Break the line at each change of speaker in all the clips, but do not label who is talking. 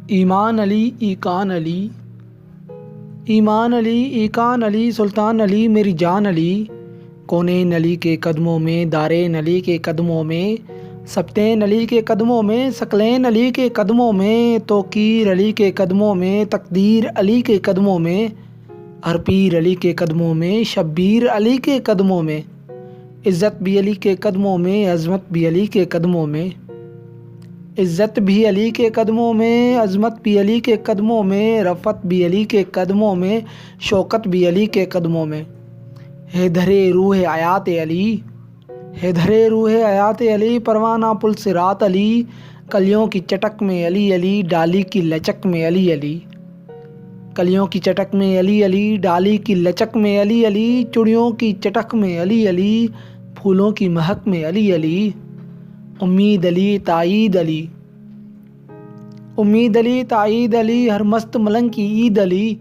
ایمان علی ایکان علی، ایمان علی ایکان علی، سلطان علی میری جان علی، کونین علی کے قدموں میں، دارین علی کے قدموں میں، سبتین علی کے قدموں میں، ثقلین علی کے قدموں میں، توقیر علی کے قدموں میں، تقدیر علی کے قدموں میں، ہر پیر علی کے قدموں میں، شبیر علی کے قدموں میں، عزت بھی علی کے قدموں میں، عظمت بھی علی کے قدموں میں، عزت بھی علی کے قدموں میں، عظمت بھی علی کے قدموں میں، رفعت بھی علی کے قدموں میں، شوکت بھی علی کے قدموں میں، ہے دھرے روح حیات علی، ہے دھرے روح حیات علی، پروانہ پل صراط علی، کلیوں کی چٹک میں علی علی، ڈالی کی لچک میں علی علی، کلیوں کی چٹک میں علی علی، ڈالی کی لچک میں علی علی، چڑیوں کی چٹک میں علی علی، پھولوں کی مہک میں علی علی، امید علی تائید علی، امید علی تائید علی، ہر مست ملنگ کی عید علی،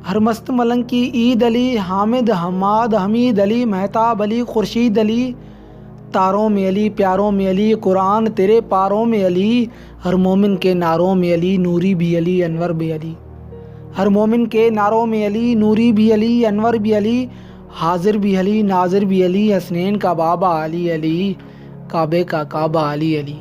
ہر مست ملنگ کی عید علی، حامد حماد حمید علی، مہتاب علی خورشید علی، تاروں میں علی پیاروں میں علی، قرآن تیرے پاروں میں علی، ہر مومن کے ناروں میں علی، نوری بھی علی انور بھی علی، ہر مومن کے ناروں میں علی، نوری بھی علی انور بھی علی، حاضر بھی علی ناظر بھی علی، حسنین کا بابا علی علی، کعبے کا کعبہ علی علی۔